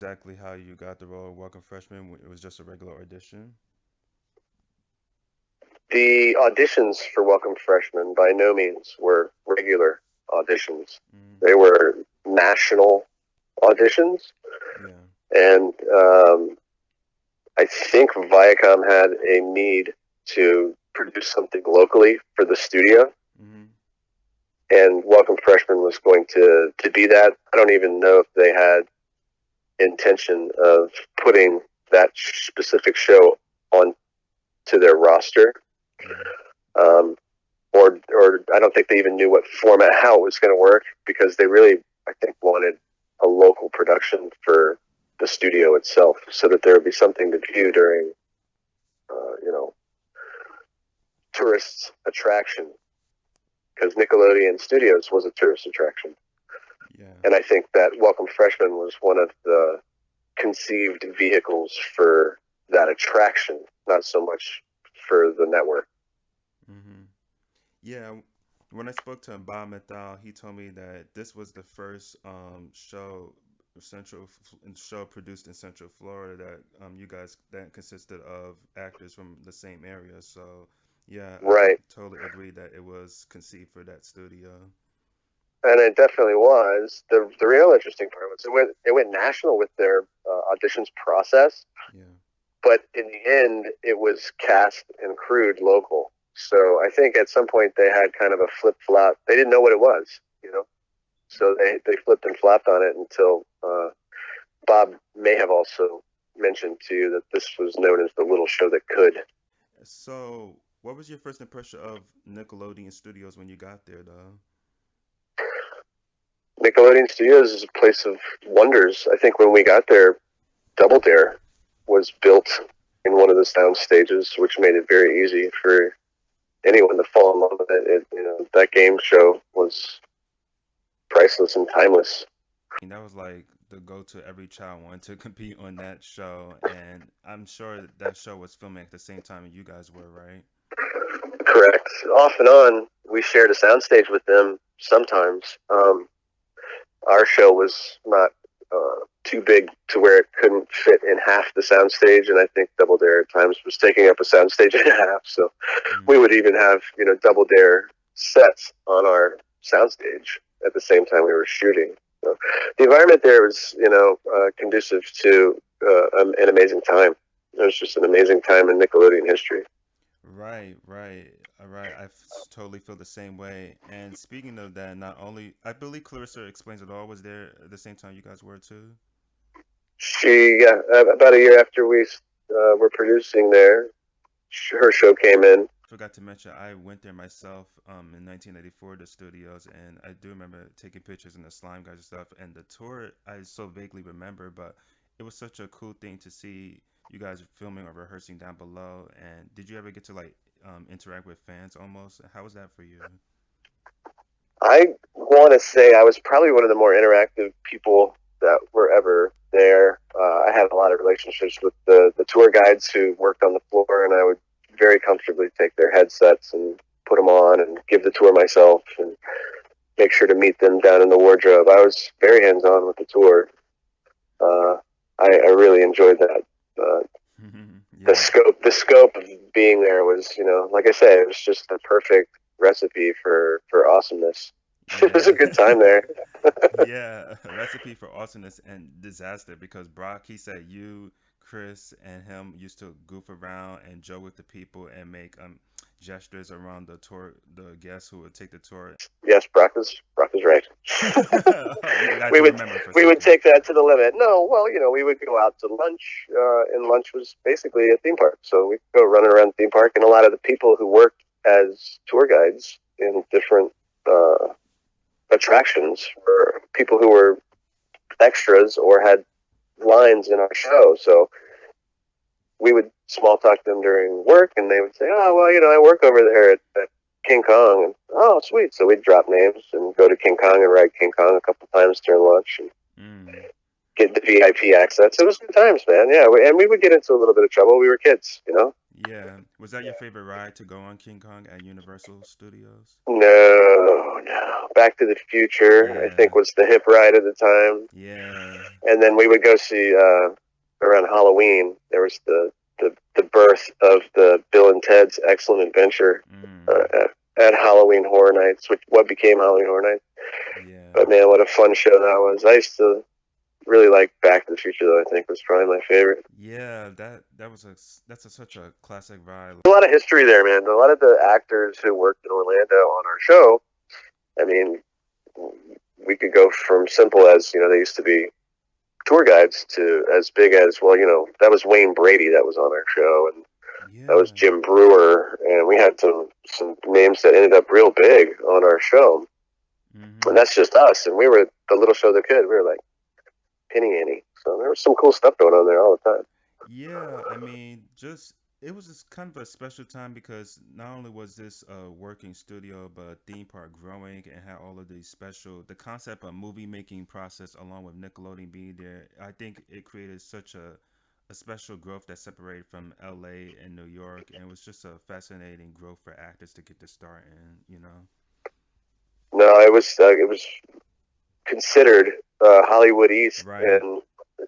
Exactly how you got the role of Welcome Freshman. It was just a regular audition. The auditions for Welcome Freshmen by no means were regular auditions. Mm, They were national auditions, yeah. and I think Viacom had a need to produce something locally for the studio, Hmm. and Welcome Freshmen was going to be that. I don't even know if they had intention of putting that specific show on to their roster. Yeah. Um, or I don't think they even knew what format, how it was going to work, because they really, I think, wanted a local production for the studio itself, so that there would be something to view during, you know, tourist attraction, because Nickelodeon Studios was a tourist attraction, Yeah. and I think that Welcome Freshmen was one of the conceived vehicles for that attraction, not so much for the network. Hmm. Yeah. When I spoke to Bob Methal, he told me that this was the first show produced in Central Florida that you guys that consisted of actors from the same area. So yeah, I Right. totally agree that it was conceived for that studio. And it definitely was. The real interesting part was it went national with their auditions process, Yeah. but in the end, it was cast and crewed local. So I think at some point they had kind of a flip flop. They didn't know what it was. So they flipped and flopped on it until Bob may have also mentioned to you that this was known as the little show that could. So, what was your first impression of Nickelodeon Studios when you got there, though? Nickelodeon Studios is a place of wonders. I think when we got there, Double Dare was built in one of the sound stages, which made it very easy for anyone to fall in love with it. That game show was priceless and timeless. And that was like the go-to every child wanted to compete on that show, and I'm sure that show was filming at the same time you guys were, right? Correct. Off and on, we shared a soundstage with them sometimes. Our show was not too big to where it couldn't fit in half the soundstage, and I think Double Dare at times was taking up a soundstage and a half. So we Mm, would even have Double Dare sets on our soundstage at the same time we were shooting. So the environment there was conducive to an amazing time. It was just an amazing time in Nickelodeon history. right, right, all right. Totally feel the same way. And speaking of that, not only I believe Clarissa Explains It All was there at the same time you guys were too. Yeah, about a year after we were producing there, her show came in. Forgot to mention, I went there myself in 1984 to studios, and I do remember taking pictures in the slime guys and stuff. And the tour, I so vaguely remember, but it was such a cool thing to see you guys filming or rehearsing down below. And did you ever get to like interact with fans almost? How was that for you? I want to say I was probably one of the more interactive people that were ever there. I had a lot of relationships with the tour guides who worked on the floor, and I would very comfortably take their headsets and put them on and give the tour myself and make sure to meet them down in the wardrobe. I was very hands on with the tour. Uh, I really enjoyed that. Uh, the Yeah. scope of being there was, like I say, it was just the perfect recipe for awesomeness. It was a Yeah. good time there. Yeah, a recipe for awesomeness and disaster because Brock, he said you, Chris, and him used to goof around and joke with the people and make gestures around the tour, the guests who would take the tour. Yes, Brock is right. You got we to would remember for a we would second. take that to the limit. No, well, we would go out to lunch, and lunch was basically a theme park. So we'd go running around the theme park, and a lot of the people who worked as tour guides in different uh, attractions were people who were extras or had lines in our show. So we would small talk them during work, and they would say, "Oh, well, I work over there at King Kong." And, oh, sweet. So we'd drop names and go to King Kong and ride King Kong a couple times during lunch and Mm, get the VIP access. It was good times, man. Yeah, and we would get into a little bit of trouble. We were kids. Yeah. Was that your favorite ride to go on King Kong at Universal Studios? No, no. Back to the Future, I Yeah. think, was the hip ride at the time. Yeah. And then we would go see around Halloween. There was the birth of the Bill and Ted's Excellent Adventure Mm. at Halloween Horror Nights, which what became Halloween Horror Nights. Yeah. But man, what a fun show that was! I used to really like Back to the Future, though. I think was probably my favorite. Yeah, that was such a classic ride. A lot of history there, man. A lot of the actors who worked in Orlando on our show. I mean, we could go from simple as they used to be tour guides to as big as that was Wayne Brady that was on our show, and that was Yeah. Jim Brewer, and we had some names that ended up real big on our show, and Hmm. that's just us, and we were the little show that could. We were like penny ante, so there was some cool stuff going on there all the time. Yeah, I mean, just it was just kind of a special time because not only was this a working studio, but a theme park growing and had all of these the concept of movie making process along with Nickelodeon being there. I think it created such a special growth that separated from LA and New York, and it was just a fascinating growth for actors to get to start in. No, it was considered Hollywood East, Right. and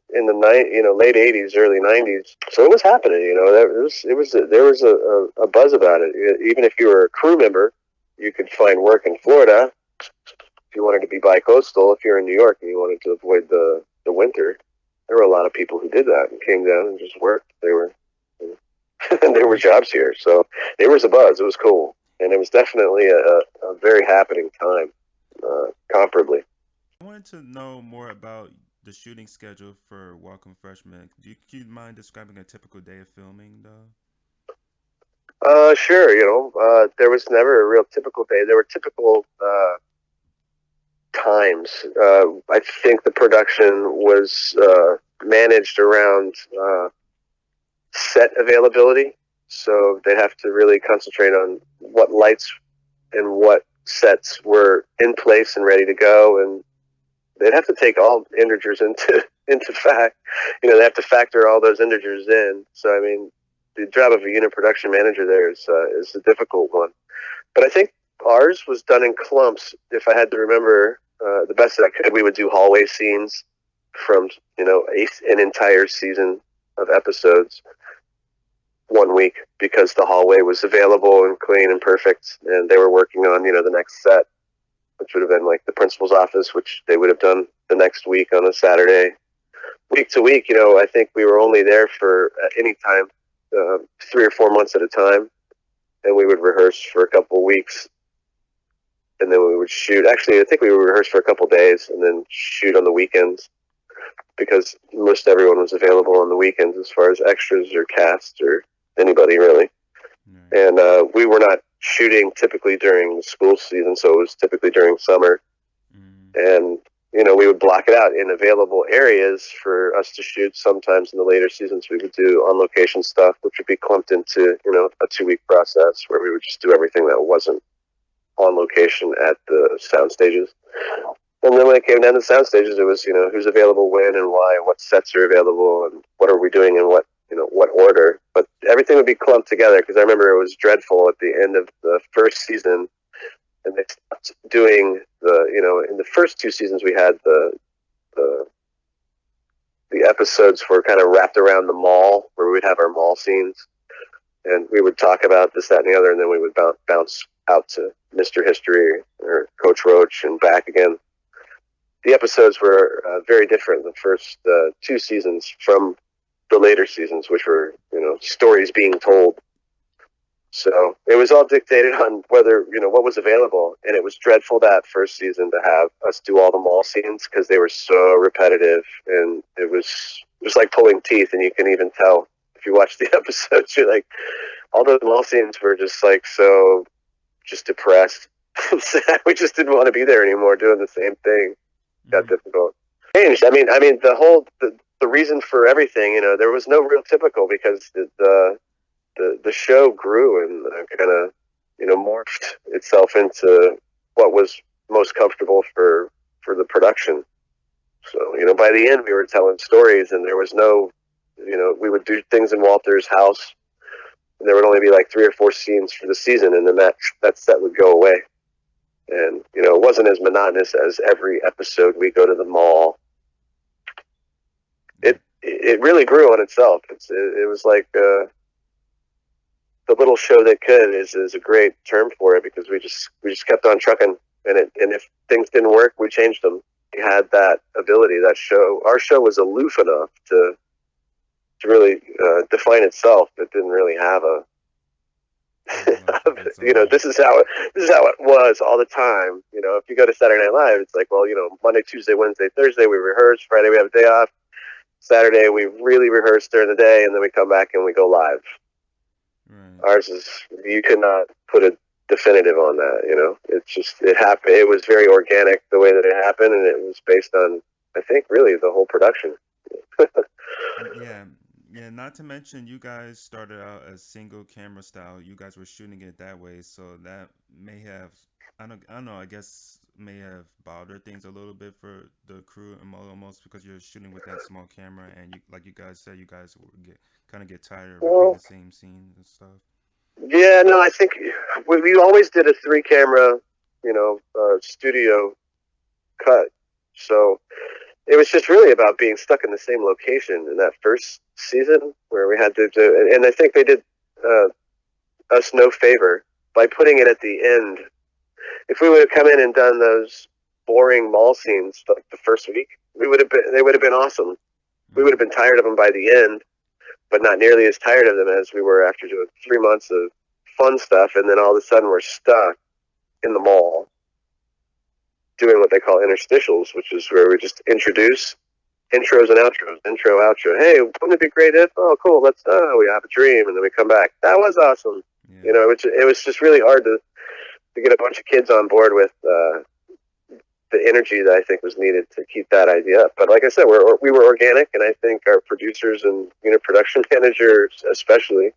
in the late '80s, early '90s. So it was happening. There was a buzz about it. Even if you were a crew member, you could find work in Florida. If you wanted to be bi-coastal, if you're in New York and you wanted to avoid the winter, there were a lot of people who did that and came down and just worked. There were Yeah. jobs here, so there was a buzz. It was cool, and it was definitely a very happening time, comparably. I wanted to know more about the shooting schedule for Welcome Freshmen. Do you mind describing a typical day of filming, though? Sure. There was never a real typical day. There were typical times. I think the production was managed around set availability, so they'd have to really concentrate on what lights and what sets were in place and ready to go, and they'd have to take all integers into fact. They have to factor all those integers in. So I mean, the job of a unit production manager there is a difficult one. But I think ours was done in clumps. If I had to remember the best that I could, we would do hallway scenes from an entire season of episodes 1 week because the hallway was available and clean and perfect, and they were working on the next set, which would have been like the principal's office, which they would have done the next week on a Saturday. Week to week, I think we were only there for any time 3 or 4 months at a time, and we would rehearse for a couple of weeks, and then we would shoot. Actually, I think we would rehearse for a couple of days and then shoot on the weekends because most everyone was available on the weekends as far as extras or cast or anybody really. Right. And we were not shooting typically during the school season, so it was typically during summer. Mm. And we would block it out in available areas for us to shoot. Sometimes in the later seasons, we would do on location stuff, which would be clumped into a 2 week process where we would just do everything that wasn't on location at the sound stages. And then when it came down to sound stages, it was who's available when and why, and what sets are available, and what are we doing in what order. But everything would be clumped together because I remember it was dreadful at the end of the first season, and they stopped doing in the first 2 seasons we had the the episodes were kind of wrapped around the mall where we'd have our mall scenes, and we would talk about this, that, and the other, and then we would bounce out to Mr. History or Coach Roach and back again. The episodes were very different the first 2 seasons from the later seasons, which were stories being told. So it was all dictated on whether what was available, and it was dreadful that first season to have us do all the mall scenes because they were so repetitive, and it was like pulling teeth, and you can even tell if you watch the episodes. You're like, all those mall scenes were just like so just depressed. We just didn't want to be there anymore doing the same thing. It got Mm. difficult. Changed. I mean, the reason for everything. There was no real typical because the show grew and kind of morphed itself into what was most comfortable for the production. So by the end we were telling stories, and there was no we would do things in Walter's house there would only be like 3 or 4 scenes for the season, and then that set would go away. And it wasn't as monotonous as every episode we go to the mall. It really grew on itself. It was like the little show that could is a great term for it, because we just kept on trucking, and if things didn't work, we changed them. We had that ability. Our show was aloof enough to really define itself. It didn't really have a this is how it was all the time. If you go to Saturday Night Live, it's like, well, Monday, Tuesday, Wednesday, Thursday we rehearse, Friday we have a day off, Saturday we really rehearse during the day, and then we come back and we go live. Right. Ours is, you could not put a definitive on that. It happened. It was very organic the way that it happened, and it was based on, I think, really the whole production. Yeah, not to mention you guys started out as single camera style. You guys were shooting it that way, so that may have, I don't know, I guess may have bothered things a little bit for the crew, almost because you're shooting with that small camera, and like you guys said, you guys kind of get tired of repeating the same scenes and stuff. Yeah, no, I think we always did a 3-camera, studio cut, so it was just really about being stuck in the same location in that first season, where we had to do, and I think they did us no favor by putting it at the end. If we would have come in and done those boring mall scenes like the first week, they would have been awesome. We would have been tired of them by the end, but not nearly as tired of them as we were after doing 3 months of fun stuff, and then all of a sudden we're stuck in the mall doing what they call interstitials, which is where we just introduce intros and outros, intro, outro. Hey, wouldn't it be great if? Oh, cool. We have a dream, and then we come back. That was awesome. Yeah. It was just really hard to get a bunch of kids on board with the energy that I think was needed to keep that idea up. But like I said, we were organic, and I think our producers and production managers especially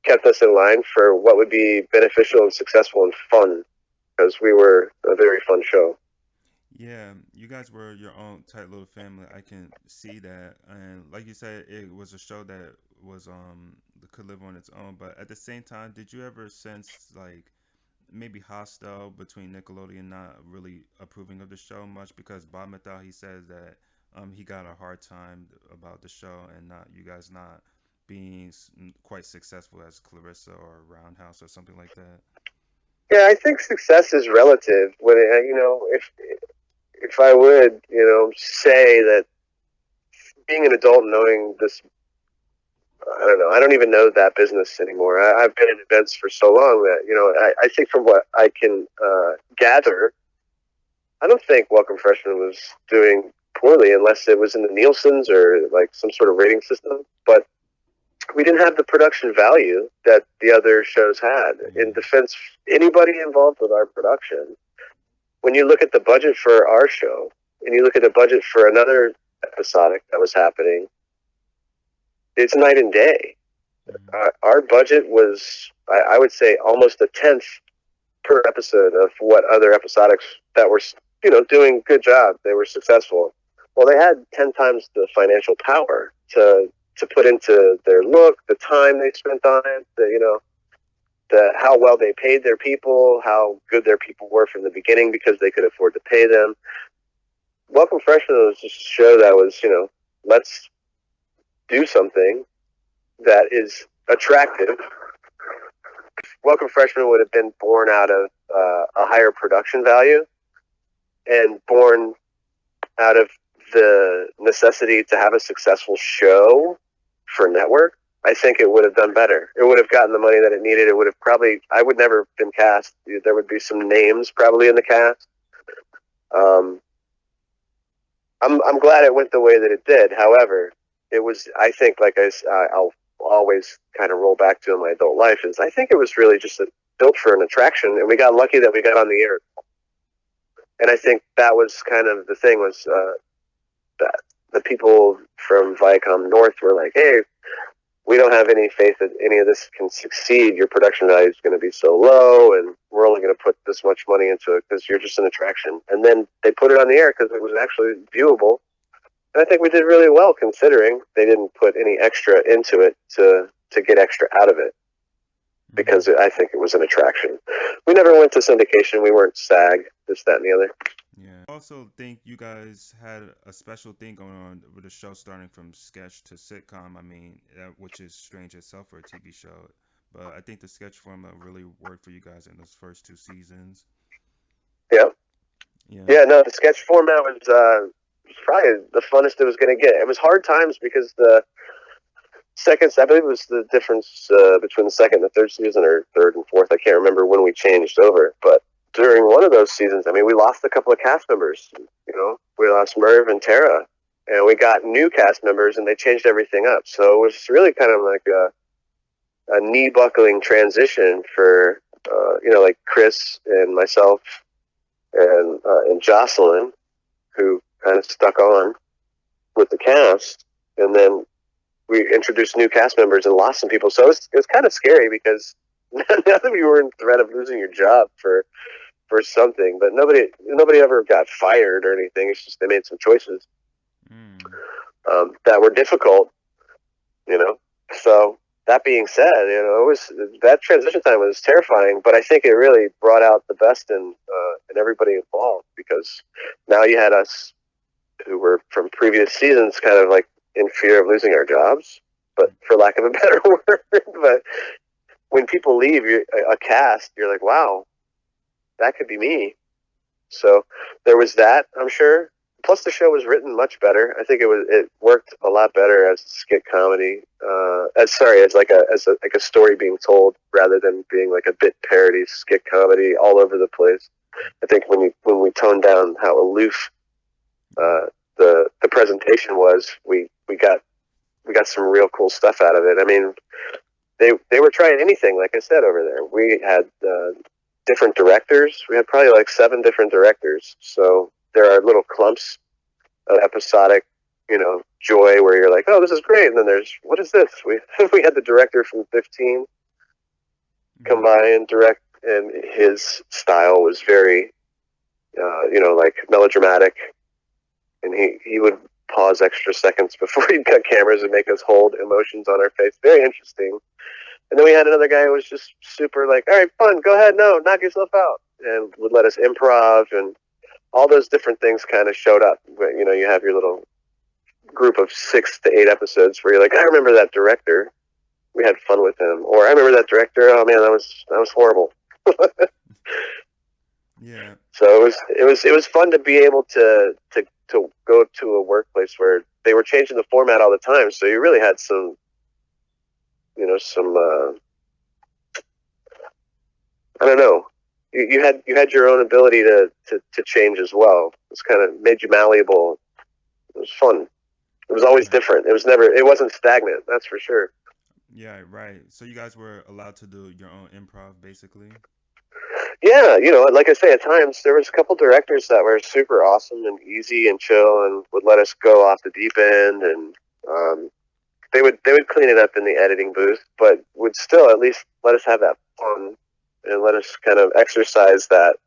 kept us in line for what would be beneficial and successful and fun, because we were a very fun show. Yeah, you guys were your own tight little family. I can see that, and like you said, it was a show that was could live on its own. But at the same time, did you ever sense like maybe hostile between Nickelodeon not really approving of the show much? Because Bob Methal, he says that he got a hard time about the show, and you guys not being quite successful as Clarissa or Roundhouse or something like that. Yeah, I think success is relative. When if I would, say that being an adult, knowing this, I don't know. I don't even know that business anymore. I've been in events for so long that I think from what I can gather, I don't think Welcome Freshmen was doing poorly, unless it was in the Nielsen's or like some sort of rating system. But we didn't have the production value that the other shows had. In defense, anybody involved with our production, when you look at the budget for our show and you look at the budget for another episodic that was happening, it's night and day. Our budget was, I would say, almost 1/10 per episode of what other episodics that were, doing good job. They were successful. Well, they had 10 times the financial power to put into their look, the time they spent on it, how well they paid their people, how good their people were from the beginning because they could afford to pay them. Welcome Freshmen was just a show that was, let's do something that is attractive. Welcome Freshmen would have been born out of a higher production value and born out of the necessity to have a successful show for network. I think it would have done better. It would have gotten the money that it needed. It would have I would never have been cast. There would be some names probably in the cast. I'm glad it went the way that it did. However, it was, I think, like I'll always kind of roll back to in my adult life, is I think it was really just built for an attraction, and we got lucky that we got on the air. And I think that was kind of the thing, was that the people from Viacom North were like, hey, we don't have any faith that any of this can succeed. Your production value is going to be so low, and we're only going to put this much money into it because you're just an attraction. And then they put it on the air because it was actually viewable. And I think we did really well, considering they didn't put any extra into it to to get extra out of it Hmm. because I think it was an attraction. We never went to syndication. We weren't SAG, this, that, and the other. Yeah. I also think you guys had a special thing going on with the show starting from sketch to sitcom. I mean, which is strange itself for a TV show. But I think the sketch format really worked for you guys in those first two seasons. Yeah. Yeah. Yeah, no, the sketch format was probably the funnest it was going to get. It was hard times because the second, I believe it was the difference between the second and the third season, or third and fourth. I can't remember when we changed over, but during one of those seasons, I mean, we lost a couple of cast members. You know, we lost Merv and Tara, and we got new cast members, and they changed everything up. So it was really kind of like a knee buckling transition for like Chris and myself and Jocelyn, who kind of stuck on with the cast, and then we introduced new cast members and lost some people. So it was kind of scary because now that you were in threat of losing your job for something, but nobody ever got fired or anything. It's just they made some choices Mm. that were difficult, you know. So that being said, it was that transition time was terrifying, but I think it really brought out the best in everybody involved because now you had us who were from previous seasons kind of like in fear of losing our jobs, but for lack of a better word. But when people leave a cast, you're like, wow, that could be me. So there was that, I'm sure. Plus, the show was written much better. I think it worked a lot better as a skit comedy, as like a story being told rather than being like a bit parody skit comedy all over the place. I think when we toned down how aloof Yeah. the presentation was, we got some real cool stuff out of it. I mean, they were trying anything, like I said, over there. We had different directors. We had probably like 7 different directors. So there are little clumps of episodic, joy where you're like, oh, this is great. And then there's, what is this? We had the director from 15 come Hmm. by and direct, and his style was very, like melodramatic. And he would pause extra seconds before he'd cut cameras and make us hold emotions on our face. Very interesting. And then we had another guy who was just super like, all right, fun, go ahead, no, knock yourself out, and would let us improv, and all those different things kind of showed up. But, you have your little group of 6 to 8 episodes where you're like, I remember that director. We had fun with him, or I remember that director. Oh man, that was horrible. Yeah. So it was fun to be able to go to a workplace where they were changing the format all the time. So you really had some some I don't know. You had your own ability to change as well. It's kind of made you malleable. It was fun. It was always Yeah. different. It wasn't stagnant. That's for sure. Yeah, right. So you guys were allowed to do your own improv, basically. Yeah, like I say, at times there was a couple directors that were super awesome and easy and chill and would let us go off the deep end, and they would clean it up in the editing booth, but would still at least let us have that fun and let us kind of exercise that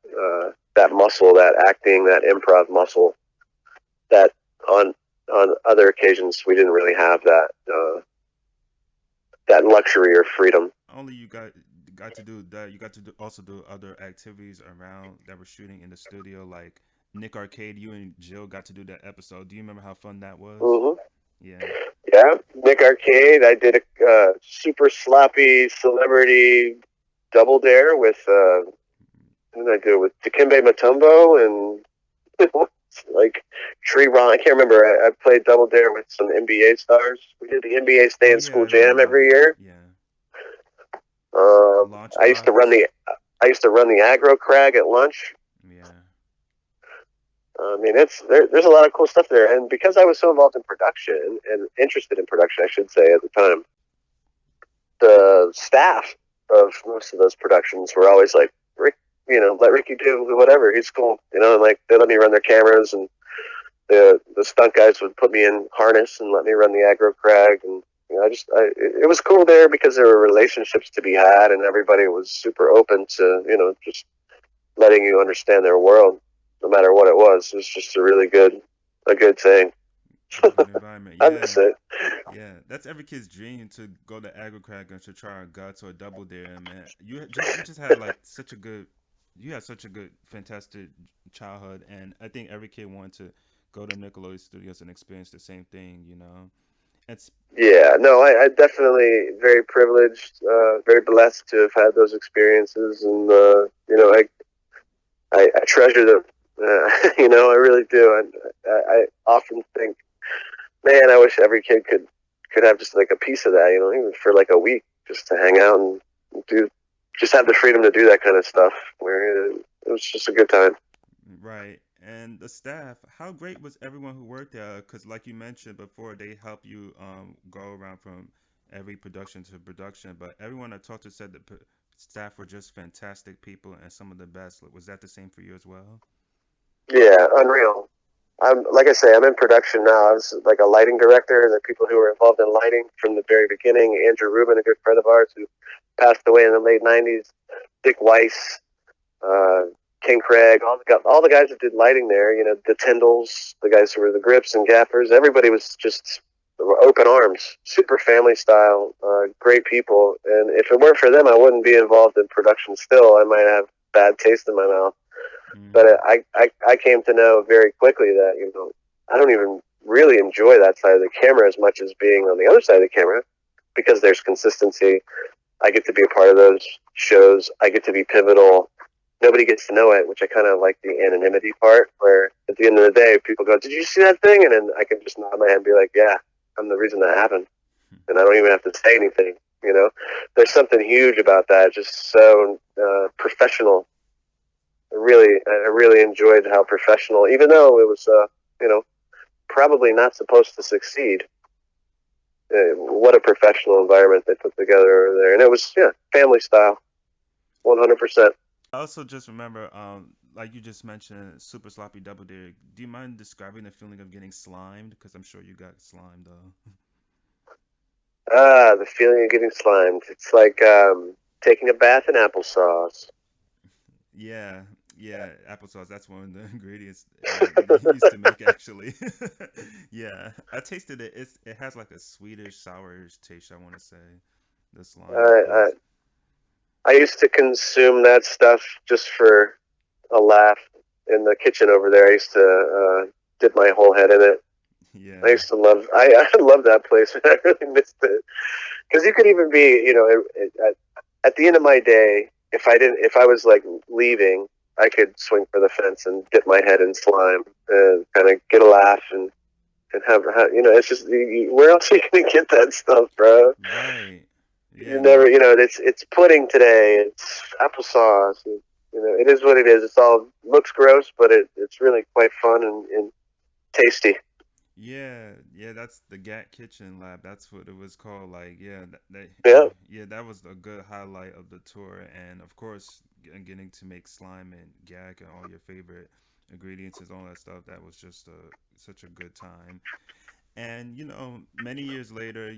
muscle, that acting, that improv muscle. That on other occasions we didn't really have that luxury or freedom. Only you got to do that. You got to also do other activities around that were shooting in the studio, like Nick Arcade. You and Jill got to do that episode. Do you remember how fun that was? Hmm. Yeah. Yeah, Nick Arcade. I did a super sloppy celebrity double dare with who did I do it with? Dikembe Mutombo and like Tree Ron. I can't remember. I played double dare with some NBA stars. We did the NBA Stay Oh in yeah, School I know Jam every the year. yeah I used to run Launchbox. the aggro crag at lunch. Yeah. I mean, there's a lot of cool stuff there, and because I was so involved in production and interested in production, I should say at the time, the staff of most of those productions were always like, Rick, let Ricky do whatever. He's cool, and like they let me run their cameras, and the stunt guys would put me in harness and let me run the aggro crag, and it was cool there because there were relationships to be had, and everybody was super open to just letting you understand their world, no matter what it was. It was just a good thing. A good environment. I Yeah. miss it. Yeah, that's every kid's dream to go to Agri Crack and to try our guts or double dare, man. You just had like such a good you had such a good fantastic childhood, and I think every kid wanted to go to Nickelodeon Studios and experience the same thing, you know. It's Yeah, no, I definitely very privileged, very blessed to have had those experiences, and I treasure them. I really do. And I often think, man, I wish every kid could have just like a piece of that, even for like a week, just to hang out and do, just have the freedom to do that kind of stuff. Where it was just a good time. right. And the staff, how great was everyone who worked there? Because like you mentioned before, they help you go around from every production to production, but everyone I talked to said the staff were just fantastic people and some of the best. Was that the same for you as well? Yeah, unreal. I'm like I say, I'm in production now. I was like a lighting director. The people who were involved in lighting from the very beginning. Andrew Rubin, a good friend of ours who passed away in the late '90s. Dick Weiss, uh, King Craig, all the guys that did lighting there. The Tyndalls, the guys who were the grips and gaffers. Everybody was just open arms, super family style, great people. And if it weren't for them, I wouldn't be involved in production. Still, I might have bad taste in my mouth. But Hmm. I came to know very quickly that I don't even really enjoy that side of the camera as much as being on the other side of the camera, because there's consistency. I get to be a part of those shows. I get to be pivotal. Nobody gets to know it, which I kind of like the anonymity part, where at the end of the day, people go, "Did you see that thing?" And then I can just nod my head and be like, "Yeah, I'm the reason that happened," and I don't even have to say anything. There's something huge about that. Just so professional. I really enjoyed how professional, even though it was, probably not supposed to succeed. What a professional environment they put together over there, and it was, yeah, family style, 100%. I also just remember, like you just mentioned, super sloppy double dare. Do you mind describing the feeling of getting slimed? Because I'm sure you got slimed, though. The feeling of getting slimed. It's like taking a bath in applesauce. Yeah, yeah, applesauce. That's one of the ingredients they used to make actually. Yeah, I tasted it. It has like a sweetish, sourish taste. I want to say the slime I, I taste. I used to consume that stuff just for a laugh in the kitchen over there. I used to dip my whole head in it. I Yeah. used to love. I love that place. I really missed it, because you could even be, at the end of my day, if I was like leaving, I could swing for the fence and dip my head in slime and kind of get a laugh and have it's just where else are you gonna get that stuff, bro? Right. You Yeah. never, No. it's pudding today. It's applesauce. It is what it is. It's all looks gross, but it's really quite fun and tasty. Yeah, yeah, that's the GAT Kitchen Lab. That's what it was called. Like, yeah, Yeah. yeah, that was a good highlight of the tour. And of course, getting to make slime and GAC and all your favorite ingredients and all that stuff. That was just such a good time. And many years later,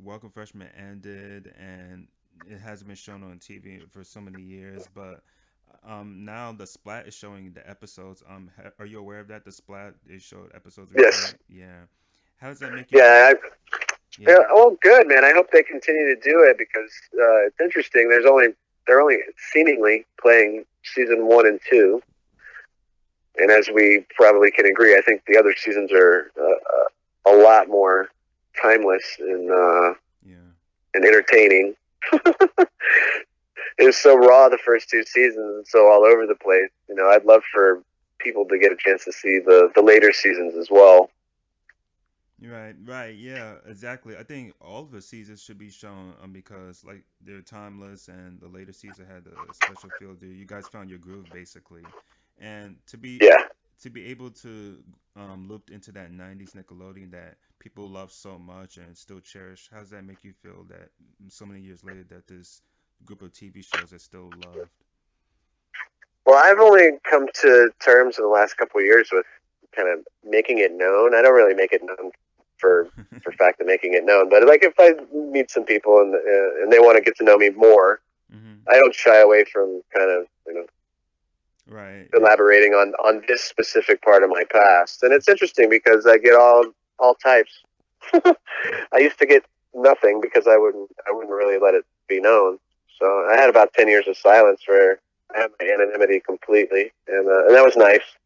Welcome Freshman ended, and it hasn't been shown on TV for so many years. But now the Splat is showing the episodes. Are you aware of that? The Splat they showed episodes Yes. recently. Yeah. How does that make you feel? Yeah. Yeah. Yeah. Oh, good, man. I hope they continue to do it, because it's interesting. They're only seemingly playing season 1 and 2, and as we probably can agree, I think the other seasons are a lot more timeless Yeah. and entertaining. It was so raw the first 2 seasons, and so all over the place. I'd love for people to get a chance to see the later seasons as well. Right, right, yeah, exactly. I think all of the seasons should be shown because like they're timeless and the later season had a special feel there. You guys found your groove basically. And Yeah. to be able to loop into that 90s Nickelodeon that people love so much and still cherish, how does that make you feel that so many years later that this group of TV shows is still loved? Well, I've only come to terms in the last couple of years with kind of making it known. I don't really make it known for fact of making it known, but like if I meet some people and they want to get to know me more, Hmm. I don't shy away from kind of Right. elaborating on this specific part of my past. And it's interesting because I get all types. I used to get nothing because I wouldn't really let it be known. So I had about 10 years of silence where I had my anonymity completely, and that was nice.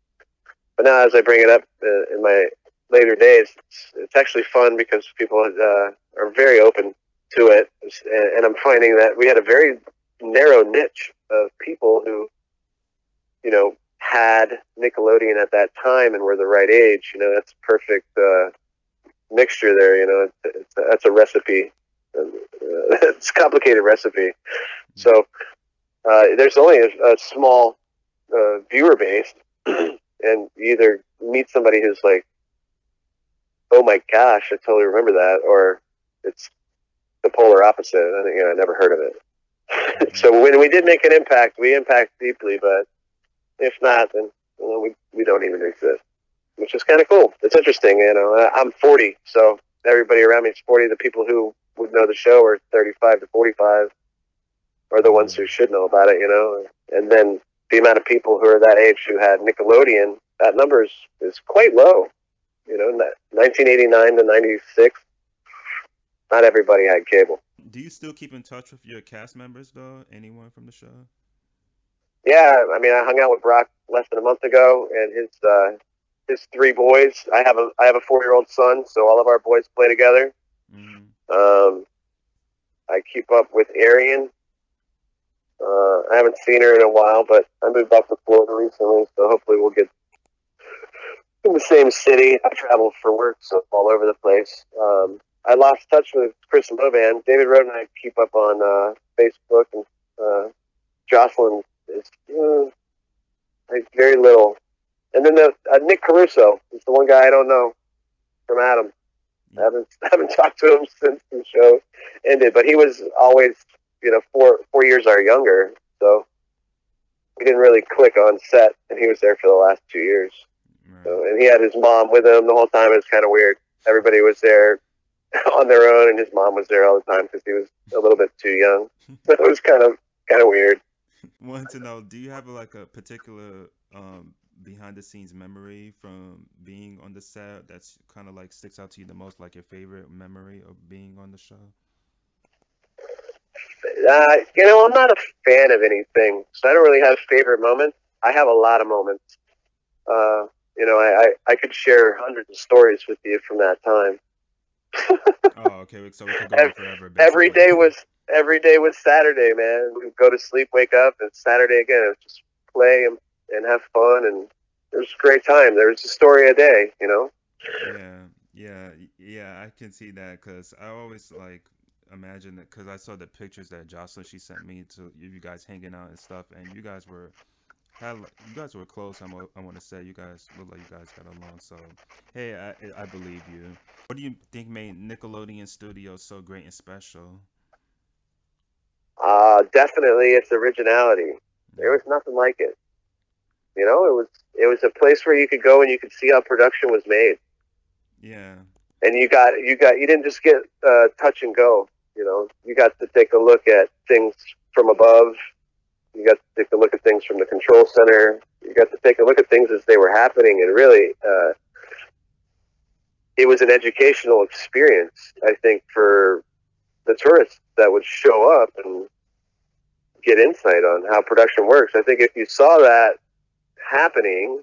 But now, as I bring it up in my later days, it's actually fun because people are very open to it, and I'm finding that we had a very narrow niche of people who, had Nickelodeon at that time and were the right age. That's perfect mixture there. That's a recipe. It's a complicated recipe. So there's only a small viewer base, and you either meet somebody who's like, "Oh my gosh, I totally remember that," or it's the polar opposite. I never heard of it. Mm. So when we did make an impact, we impact deeply. But if not, then we don't even exist, which is kind of cool. It's interesting. I'm 40, so everybody around me is 40. The people who would know the show are 35 to 45, are the ones who should know about it. And then the amount of people who are that age who had Nickelodeon, that number is quite low. 1989 to 96, not everybody had cable. Do you still keep in touch with your cast members though? Anyone from the show? Yeah, I hung out with Brock less than a month ago, and his three boys. I have a 4-year-old son, so all of our boys play together. Mm-hmm. I keep up with Arian. I haven't seen her in a while, but I moved back to Florida recently, so hopefully we'll get in the same city. I travel for work, so I'm all over the place. I lost touch with Chris Lovan. David Roden and I keep up on Facebook, and Jocelyn is like very little. And then Nick Caruso is the one guy I don't know from Adam. I haven't talked to him since the show ended, but he was always 4 years our younger, so we didn't really click on set, and he was there for the last 2 years. Right. So, and he had his mom with him the whole time. It was kind of weird. Everybody was there on their own, and his mom was there all the time because he was a little bit too young. So it was kind of weird. Want to know, do you have like a particular behind the scenes memory from being on the set that's kind of like sticks out to you the most, like your favorite memory of being on the show? I'm not a fan of anything, so I don't really have favorite moments. I have a lot of moments. I could share hundreds of stories with you from that time. Oh, okay. So we could go on forever, Every basically. every day was Saturday, man. We'd go to sleep, wake up, and it's Saturday again. It was just play and have fun, and it was a great time. There was a story a day. Yeah. I can see that because I always like imagine that because I saw the pictures that Jocelyn she sent me to you guys hanging out and stuff, and you guys were close. I want to say you guys look like you guys got along. So hey, I believe you. What do you think made Nickelodeon Studios so great and special? Definitely its originality. There Yeah. was nothing like it. It was a place where you could go and you could see how production was made. Yeah. And you didn't just get touch and go. You got to take a look at things from above. You got to take a look at things from the control center. You got to take a look at things as they were happening, and really, it was an educational experience, I think, for the tourists that would show up and get insight on how production works. I think if you saw that happening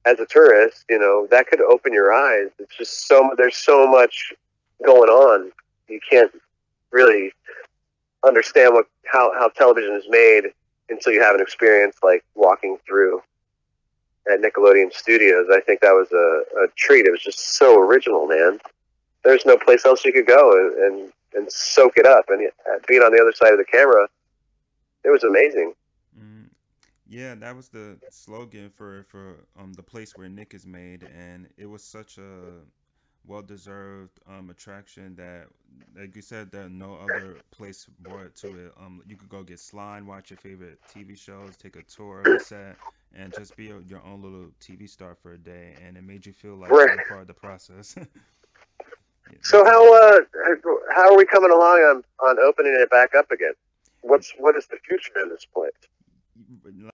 as a tourist, that could open your eyes. It's just there's so much going on. You can't really understand how television is made until you have an experience like walking through at Nickelodeon Studios. I think that was a treat. It was just so original, man. There's no place else you could go and soak it up. And being on the other side of the camera, it was amazing. Mm, yeah, that was the slogan for the place where Nick is made, and it was such a well-deserved attraction that, like you said, that no other place brought to it. You could go get slime, watch your favorite TV shows, take a tour of the set, and just be your own little TV star for a day, and it made you feel like you Right. were part of the process. Yeah, So that's a how are we coming along on opening it back up again? What is the future in this place?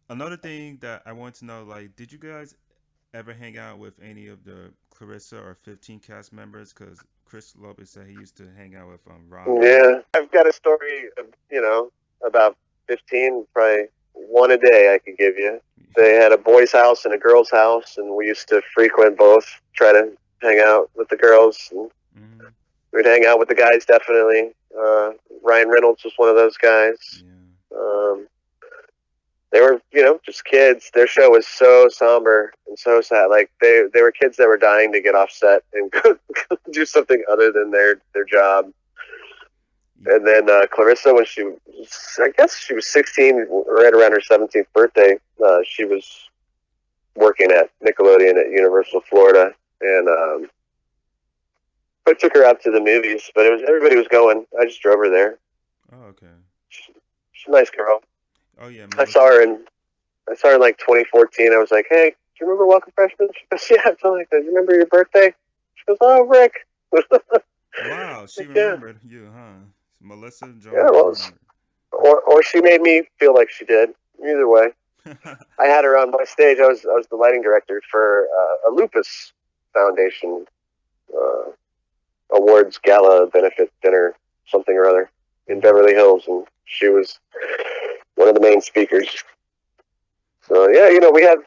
Another thing that I want to know, like, did you guys ever hang out with any of the Clarissa or 15 cast members? Because Chris Lopez said he used to hang out with Robin. Yeah, I've got a story, about 15, probably one a day I could give you. They had a boys' house and a girls' house, and we used to frequent both, try to hang out with the girls, and Hmm. we'd hang out with the guys, definitely. Ryan Reynolds was one of those guys. Yeah. Um, they were, just kids. Their show was so somber and so sad. Like they were kids that were dying to get off set and go do something other than their job. And then Clarissa, when I guess she was 16, right around her 17th birthday, she was working at Nickelodeon at Universal Florida, and I took her out to the movies. But everybody was going. I just drove her there. Oh, okay. She's a nice girl. Oh, yeah, I Melissa. saw her in I saw her in like 2014. I was like, hey, do you remember Welcome Freshmen? She goes, yeah, I'm like, do you remember your birthday? She goes, oh, Rick. Wow, she Like, yeah, remembered you, huh? Melissa yeah, Jones well, remembered. or she made me feel like she did. Either way, I had her on my stage. I was the lighting director for a lupus foundation uh, awards gala benefit dinner, something or other, in Hmm. Beverly Hills, and she was one of the main speakers. So yeah, we have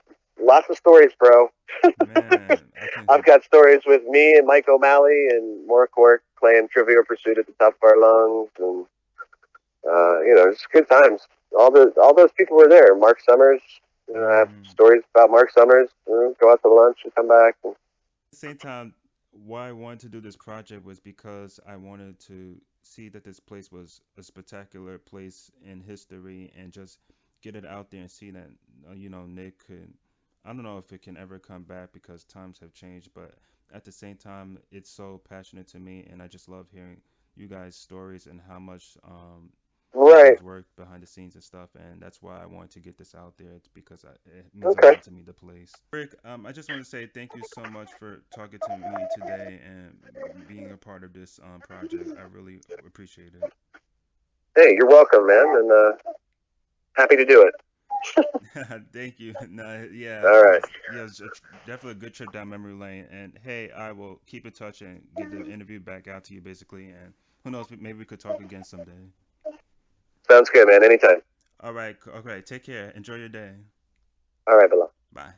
lots of stories, bro. Man, I I've can. got stories with me and Mike O'Malley and Morcork playing Trivial Pursuit at the top of our lungs, and it's good times. All those people were there. Mark Summers. I have Hmm. stories about Mark Summers. Go out to lunch and come back. And, Same time, why I wanted to do this project was because I wanted to see that this place was a spectacular place in history and just get it out there and see that, Nick could. I don't know if it can ever come back because times have changed, but at the same time, it's so passionate to me, and I just love hearing you guys' stories and how much you right. guys worked behind the scenes and stuff, and that's why I wanted to get this out there. It's because it means a Okay. lot to me, the place. Rick, I just want to say thank you so much for talking to me today and being a part of this project. I really appreciate it. Hey, you're welcome, man, and happy to do it. Thank you. No, yeah, All right. yeah, it's definitely a good trip down memory lane. And hey, I will keep in touch and get the interview back out to you, basically. And who knows, maybe we could talk again someday. Sounds good, man. Anytime. All right, okay, take care. Enjoy your day. All right, Bilal. Bye.